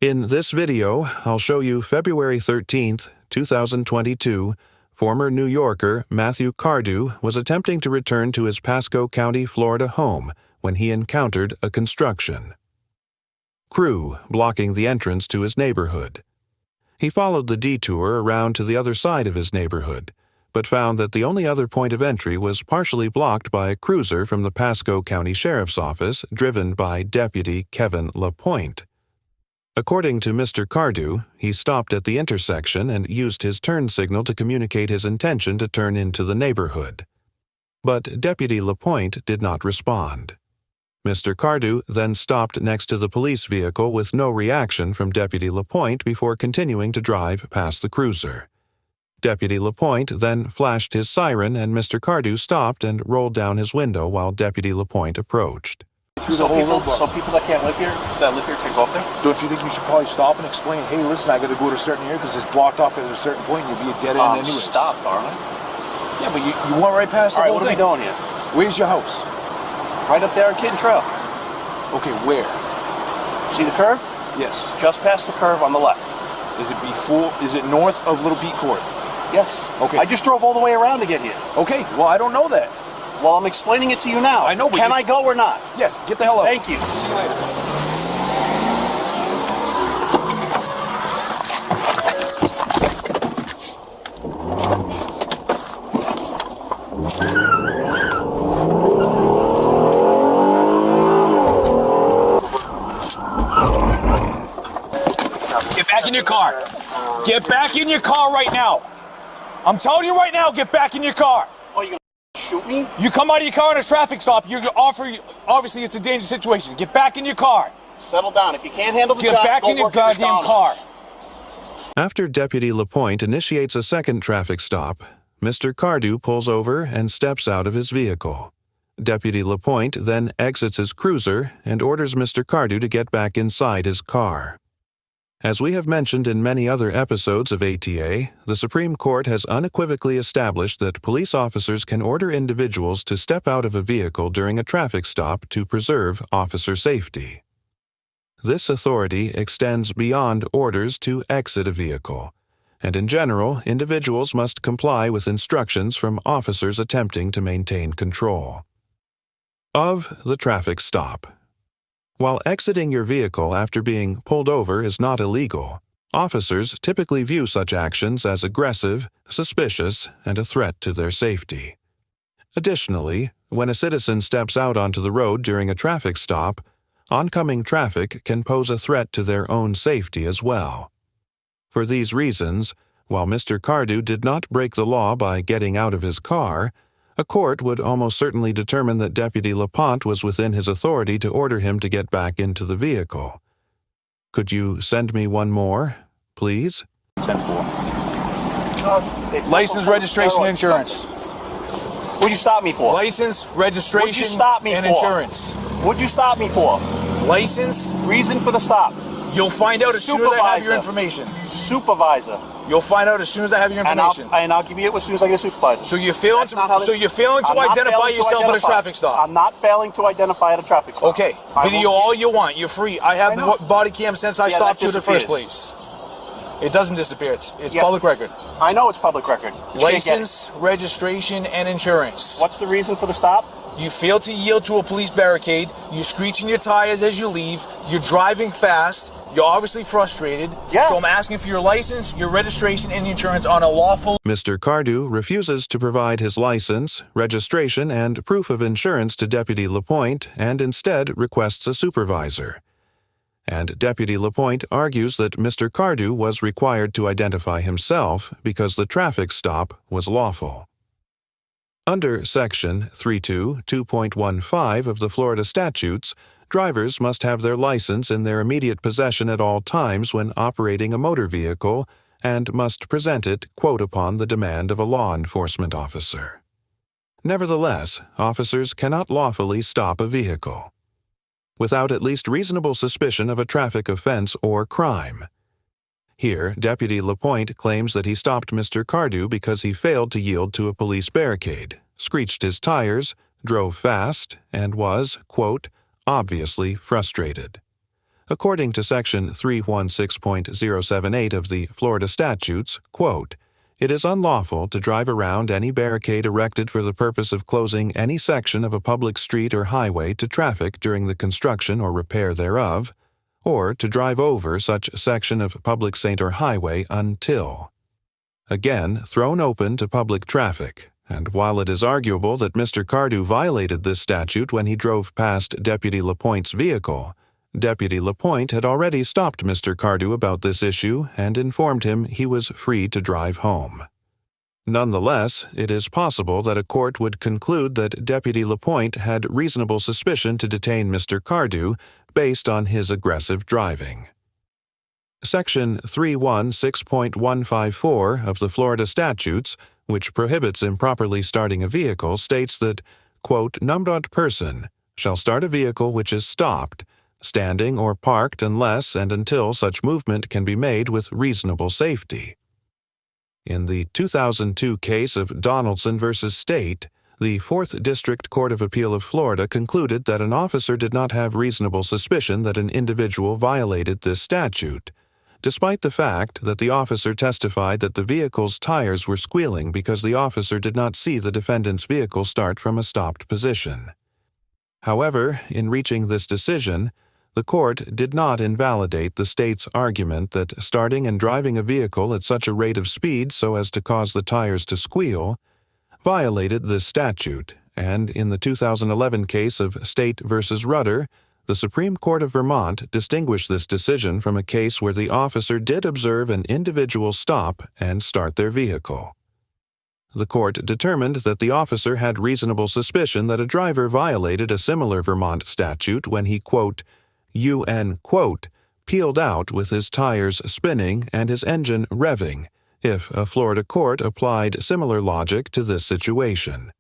In this video, I'll show you February 13th, 2022, former New Yorker Matthew Cardew was attempting to return to his Pasco County, Florida home when he encountered a construction crew blocking the entrance to his neighborhood. He followed the detour around to the other side of his neighborhood, but found that the only other point of entry was partially blocked by a cruiser from the Pasco County Sheriff's Office driven by Deputy Kevin LaPointe. According to Mr. Cardew, he stopped at the intersection and used his turn signal to communicate his intention to turn into the neighborhood. But Deputy LaPointe did not respond. Mr. Cardew then stopped next to the police vehicle with no reaction from Deputy LaPointe before continuing to drive past the cruiser. Deputy LaPointe then flashed his siren and Mr. Cardew stopped and rolled down his window while Deputy LaPointe approached. So people that can't live here, can go up there? Don't you think you should probably stop and explain, hey, listen, I got to go to a certain area because it's blocked off at a certain point and you'd be a dead end anyway. Stop, darling. Yeah, but you went right past the whole thing. All right, what are we doing here? Where's your house? Right up there on Kitten Trail. Okay, where? See the curve? Yes. Just past the curve on the left. Is it north of Little Pete Court? Yes. Okay. I just drove all the way around to get here. Okay, well, I don't know that. Well, I'm explaining it to you now. I know, but Can I go or not? Yeah, get the hell out. Thank you. See you later. Get back in your car. Get back in your car right now. I'm telling you right now, get back in your car. Oh, you gonna shoot me? You come out of your car on a traffic stop, obviously it's a dangerous situation. Get back in your car. Settle down. If you can't handle the job, get back in your goddamn car. After Deputy LaPointe initiates a second traffic stop, Mr. Cardew pulls over and steps out of his vehicle. Deputy LaPointe then exits his cruiser and orders Mr. Cardew to get back inside his car. As we have mentioned in many other episodes of ATA, the Supreme Court has unequivocally established that police officers can order individuals to step out of a vehicle during a traffic stop to preserve officer safety. This authority extends beyond orders to exit a vehicle, and in general, individuals must comply with instructions from officers attempting to maintain control of the traffic stop. While exiting your vehicle after being pulled over is not illegal, officers typically view such actions as aggressive, suspicious, and a threat to their safety. Additionally, when a citizen steps out onto the road during a traffic stop, oncoming traffic can pose a threat to their own safety as well. For these reasons, while Mr. Cardew did not break the law by getting out of his car, a court would almost certainly determine that Deputy LaPointe was within his authority to order him to get back into the vehicle. Could you send me one more, please? 10-4. License, registration, and insurance. What'd you stop me for? License, registration, and insurance. What'd you stop me for? License. Reason for the stop. You'll find out as soon as I have your information. Supervisor. You'll find out as soon as I have your information. And I'll give you it as soon as I get a supervisor. So you're failing to identify yourself at a traffic stop. I'm not failing to identify at a traffic stop. Okay, video all you want. You're free. I have the body cam since I stopped you in the first place. It doesn't disappear. It's public record. I know it's public record. License, registration, and insurance. What's the reason for the stop? You failed to yield to a police barricade. You're screeching your tires as you leave. You're driving fast. You're obviously frustrated. Yeah. So I'm asking for your license, your registration, and insurance on a lawful... Mr. Cardew refuses to provide his license, registration, and proof of insurance to Deputy LaPointe and instead requests a supervisor. And Deputy LaPointe argues that Mr. Cardew was required to identify himself because the traffic stop was lawful. Under Section 322.15 of the Florida statutes, drivers must have their license in their immediate possession at all times when operating a motor vehicle and must present it, quote, upon the demand of a law enforcement officer. Nevertheless, officers cannot lawfully stop a vehicle without at least reasonable suspicion of a traffic offense or crime. Here, Deputy LaPointe claims that he stopped Mr. Cardew because he failed to yield to a police barricade, screeched his tires, drove fast, and was, quote, obviously frustrated. According to Section 316.078 of the Florida statutes, quote, "It is unlawful to drive around any barricade erected for the purpose of closing any section of a public street or highway to traffic during the construction or repair thereof, or to drive over such section of public street or highway until." Again, thrown open to public traffic, and while it is arguable that Mr. Cardew violated this statute when he drove past Deputy LaPointe's vehicle, Deputy LaPointe had already stopped Mr. Cardew about this issue and informed him he was free to drive home. Nonetheless, it is possible that a court would conclude that Deputy LaPointe had reasonable suspicion to detain Mr. Cardew based on his aggressive driving. Section 316.154 of the Florida statutes, which prohibits improperly starting a vehicle, states that, quote, "None person shall start a vehicle which is stopped, standing or parked unless and until such movement can be made with reasonable safety." In the 2002 case of Donaldson v. State, the 4th District Court of Appeal of Florida concluded that an officer did not have reasonable suspicion that an individual violated this statute, despite the fact that the officer testified that the vehicle's tires were squealing because the officer did not see the defendant's vehicle start from a stopped position. However, in reaching this decision, the court did not invalidate the state's argument that starting and driving a vehicle at such a rate of speed so as to cause the tires to squeal violated this statute, and in the 2011 case of State v. Rudder, the Supreme Court of Vermont distinguished this decision from a case where the officer did observe an individual stop and start their vehicle. The court determined that the officer had reasonable suspicion that a driver violated a similar Vermont statute when he, quote, quote, peeled out with his tires spinning and his engine revving, if a Florida court applied similar logic to this situation.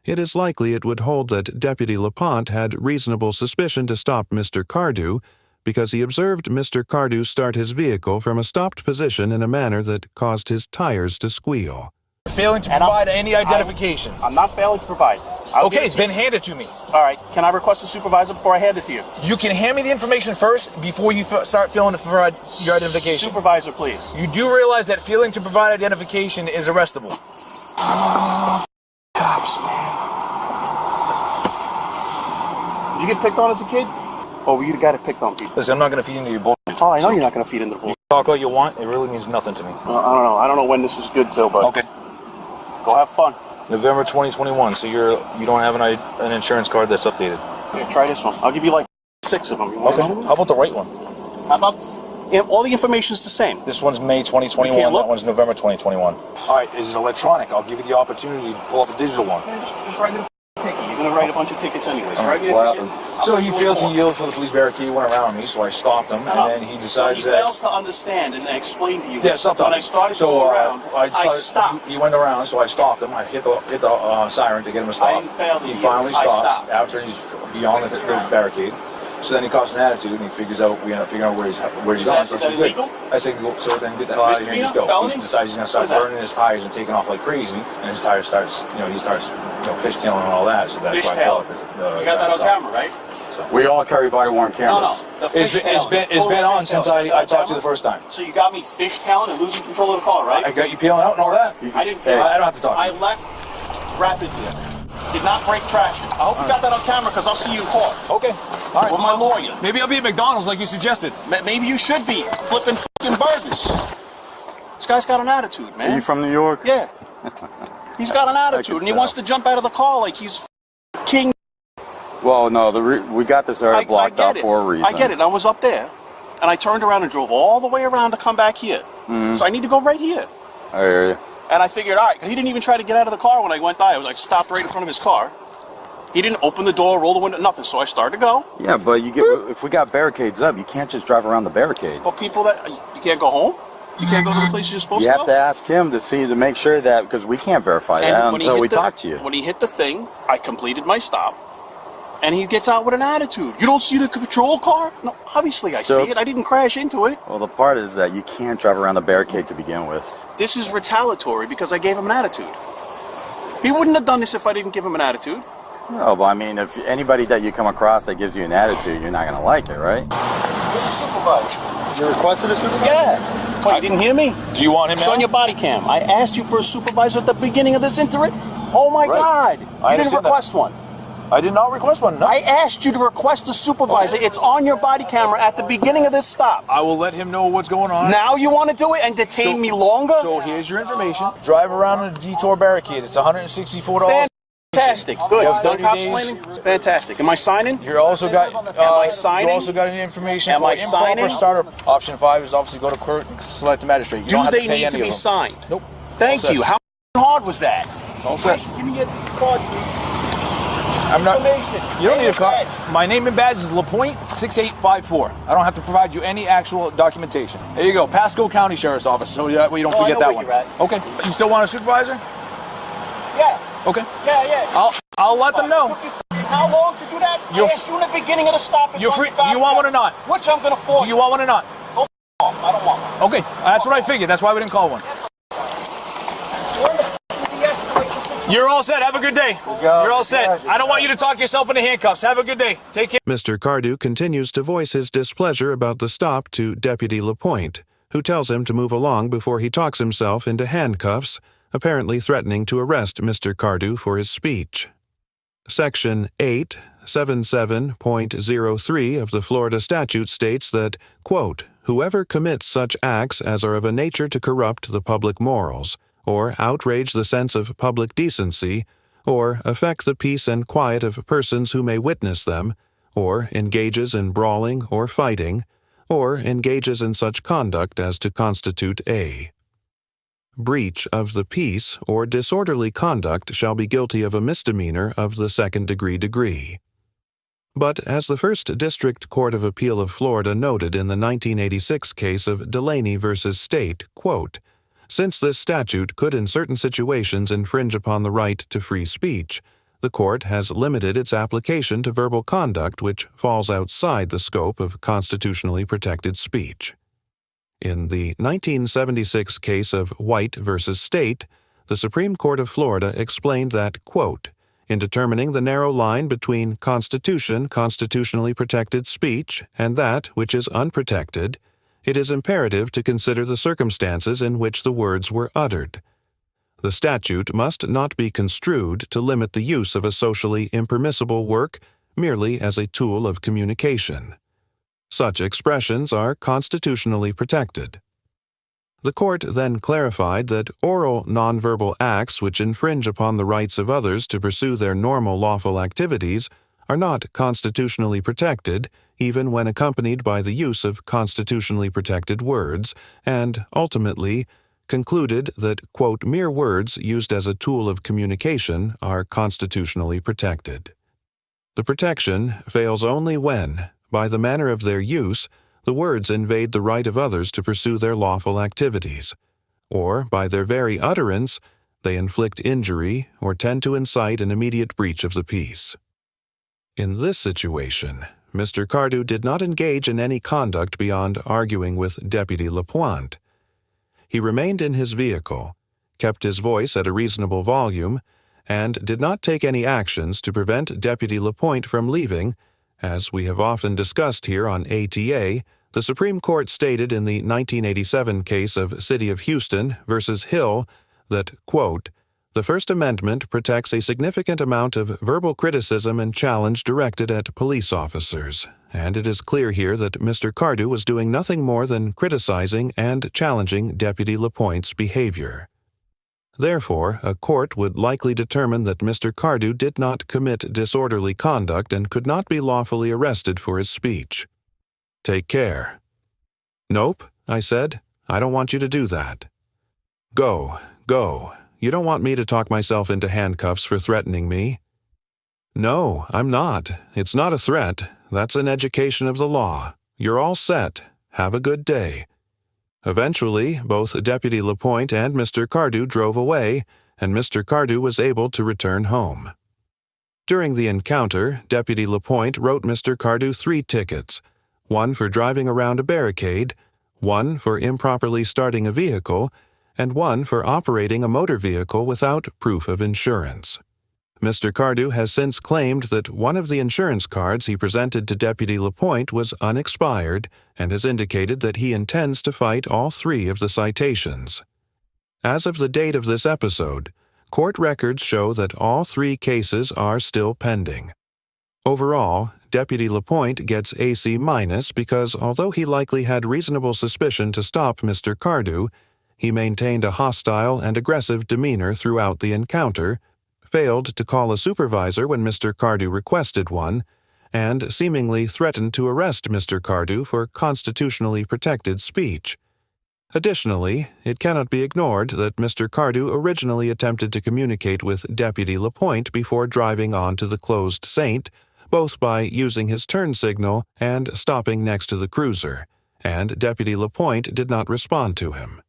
It is likely it would hold that Deputy LaPointe had reasonable suspicion to stop Mr. Cardew because he observed Mr. Cardew start his vehicle from a stopped position in a manner that caused his tires to squeal. Failing to provide any identification. I'm not failing to provide. Okay, then hand it to me. All right. Can I request a supervisor before I hand it to you? You can hand me the information first before you start failing to provide your identification. Supervisor, please. You do realize that failing to provide identification is arrestable. Cops, man. Did you get picked on as a kid? Oh, you got it picked on people. Listen, I'm not going to feed into your bullshit. Oh, I know you're not going to feed into the bullshit. Talk all you want, it really means nothing to me. I don't know. I don't know when this is good till, but... Okay. Go have fun. November 2021, so you don't have an insurance card that's updated. Yeah, try this one. I'll give you like 6 of them. Okay. How about the right one? How about... all the information's the same. This one's May 2021, that one's November 2021. Alright, is it electronic? I'll give you the opportunity to pull up a digital one. Just write a ticket. You're going to write a bunch of tickets anyways. Write me a ticket. So he failed to yield for the police barricade. He went around me, so I stopped him, and then he decides that... He fails to understand and explain to you. Yeah, something. When I started to go around, I stopped. He went around, so I stopped him. I hit the siren to get him to stop. I didn't fail to He yield. finally I stops stopped. after he's beyond the barricade. So then he causes an attitude, and he figures out, we end up figuring out where he's on. So Is that illegal? I say, so then get the hell out of here and just go. Felony? He decides he's going to start burning his tires and taking off like crazy, and his tire starts, he starts fishtailing and all that. So that's why I call it. You got that on camera, right? We all carry body-worn cameras. No. It's been on since I talked to you the first time. So you got me fishtailing and losing control of the car, right? I got you peeling out and all that? I didn't. I don't have to talk to you. I left rapidly. Did not break traction. I hope you got that on camera because I'll see you in court. Okay. All right. With my lawyer. Maybe I'll be at McDonald's like you suggested. Maybe you should be flipping fucking burgers. This guy's got an attitude, man. Are you from New York? Yeah. He's got an attitude and he wants to jump out of the car like he's king. Well, no, we got this area blocked out for a reason. I get it. I was up there and I turned around and drove all the way around to come back here. Mm-hmm. So I need to go right here. I hear you. And I figured, all right, he didn't even try to get out of the car when I went by. I was like, stopped right in front of his car. He didn't open the door, roll the window, nothing. So I started to go. Yeah, but if we got barricades up, you can't just drive around the barricade. But people you can't go home? You can't go to the places you're supposed to go? You have to ask him to make sure that, because we can't verify that until we talk to you. When he hit the thing, I completed my stop. And he gets out with an attitude. You don't see the patrol car? No, obviously I see it. I didn't crash into it. Well, the part is that you can't drive around the barricade to begin with. This is retaliatory because I gave him an attitude. He wouldn't have done this if I didn't give him an attitude. No, but I mean, if anybody that you come across that gives you an attitude, you're not going to like it, right? Where's the supervisor? You requested a supervisor? Yeah. What, you didn't hear me? Do you want him It's now? on your body cam. I asked you for a supervisor at the beginning of this interview. Oh my Right. God. You didn't understand request one. I did not request one. No. I asked you to request a supervisor. It's on your body camera at the beginning of this stop. I will let him know what's going on. Now you want to do it and detain me longer? So here's your information. Drive around in a detour barricade. It's $164. Fantastic. Good. You have Done 30 cop days. explaining? It's fantastic. Am I signing? You also got. Am I signing? You also got any information. Am for I improper signing? starter. Option 5 is obviously go to court and select the magistrate. You Do don't have they to pay need any to of be them. signed? Nope. Thank All set. you. How hard was that? All set. Give me your card, please. I'm not. Information. You don't need a Name card. and badge. My name and badge is LaPointe6854. I don't have to provide you any actual documentation. There you go, Pasco County Sheriff's Office. So that way you don't Oh, I forget know that where one. you're at. Okay. You still want a supervisor? Yeah. Okay. Yeah. I'll let them know. How long to do that? You're- I asked you in the beginning of the stop. It's You're on free. your body You want one cam. or not? Which I'm going to forward. Do you want one or not? I don't want one. Okay. That's what I figured. That's why we didn't call one. Where the f*** did he escalate the situation? You're all set. Have a good day. You're all set. I don't want you to talk yourself into handcuffs. Have a good day. Take care. Mr. Cardew continues to voice his displeasure about the stop to Deputy LaPointe, who tells him to move along before he talks himself into handcuffs, apparently threatening to arrest Mr. Cardew for his speech. Section 877.03 of the Florida statute states that, quote, whoever commits such acts as are of a nature to corrupt the public morals, or outrage the sense of public decency, or affect the peace and quiet of persons who may witness them, or engages in brawling or fighting, or engages in such conduct as to constitute a breach of the peace or disorderly conduct shall be guilty of a misdemeanor of the second-degree. But as the First District Court of Appeal of Florida noted in the 1986 case of Delaney v. State, quote, since this statute could in certain situations infringe upon the right to free speech, the court has limited its application to verbal conduct which falls outside the scope of constitutionally protected speech. In the 1976 case of White v. State, the Supreme Court of Florida explained that, quote, in determining the narrow line between constitutionally protected speech and that which is unprotected, it is imperative to consider the circumstances in which the words were uttered. The statute must not be construed to limit the use of a socially impermissible work merely as a tool of communication. Such expressions are constitutionally protected. The court then clarified that oral nonverbal acts which infringe upon the rights of others to pursue their normal lawful activities are not constitutionally protected even when accompanied by the use of constitutionally protected words, and, ultimately, concluded that, quote, mere words used as a tool of communication are constitutionally protected. The protection fails only when, by the manner of their use, the words invade the right of others to pursue their lawful activities, or, by their very utterance, they inflict injury or tend to incite an immediate breach of the peace. In this situation, Mr. Cardew did not engage in any conduct beyond arguing with Deputy LaPointe. He remained in his vehicle, kept his voice at a reasonable volume, and did not take any actions to prevent Deputy LaPointe from leaving. As we have often discussed here on ATA, the Supreme Court stated in the 1987 case of City of Houston v. Hill that, quote, the First Amendment protects a significant amount of verbal criticism and challenge directed at police officers, and it is clear here that Mr. Cardew was doing nothing more than criticizing and challenging Deputy LaPointe's behavior. Therefore, a court would likely determine that Mr. Cardew did not commit disorderly conduct and could not be lawfully arrested for his speech. Take care. Nope, I said. I don't want you to do that. Go. You don't want me to talk myself into handcuffs for threatening me. No, I'm not. It's not a threat. That's an education of the law. You're all set. Have a good day. Eventually, both Deputy LaPointe and Mr. Cardew drove away, and Mr. Cardew was able to return home. During the encounter, Deputy LaPointe wrote Mr. Cardew 3 tickets, one for driving around a barricade, one for improperly starting a vehicle, and one for operating a motor vehicle without proof of insurance. Mr. Cardew has since claimed that one of the insurance cards he presented to Deputy Lapointe was unexpired and has indicated that he intends to fight all 3 of the citations. As of the date of this episode, court records show that all 3 cases are still pending. Overall, Deputy Lapointe gets AC- because although he likely had reasonable suspicion to stop Mr. Cardew, he maintained a hostile and aggressive demeanor throughout the encounter, failed to call a supervisor when Mr. Cardew requested one, and seemingly threatened to arrest Mr. Cardew for constitutionally protected speech. Additionally, it cannot be ignored that Mr. Cardew originally attempted to communicate with Deputy Lapointe before driving onto the closed Saint, both by using his turn signal and stopping next to the cruiser, and Deputy Lapointe did not respond to him.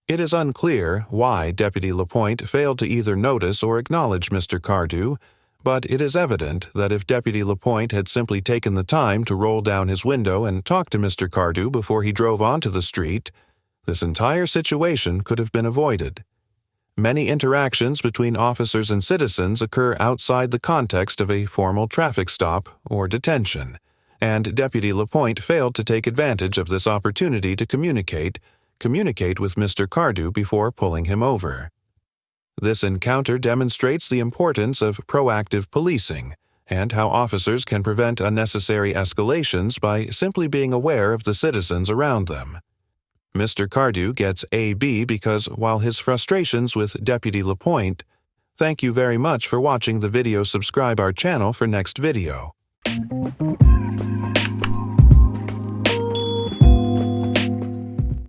It is unclear why Deputy Lapointe failed to either notice or acknowledge Mr. Cardew, but it is evident that if Deputy Lapointe had simply taken the time to roll down his window and talk to Mr. Cardew before he drove onto the street, this entire situation could have been avoided. Many interactions between officers and citizens occur outside the context of a formal traffic stop or detention, and Deputy Lapointe failed to take advantage of this opportunity to communicate with Mr. Cardew before pulling him over. This encounter demonstrates the importance of proactive policing and how officers can prevent unnecessary escalations by simply being aware of the citizens around them. Mr. Cardew gets AB because while his frustrations with Deputy Lapointe, thank you very much for watching the video. Subscribe our channel for next video.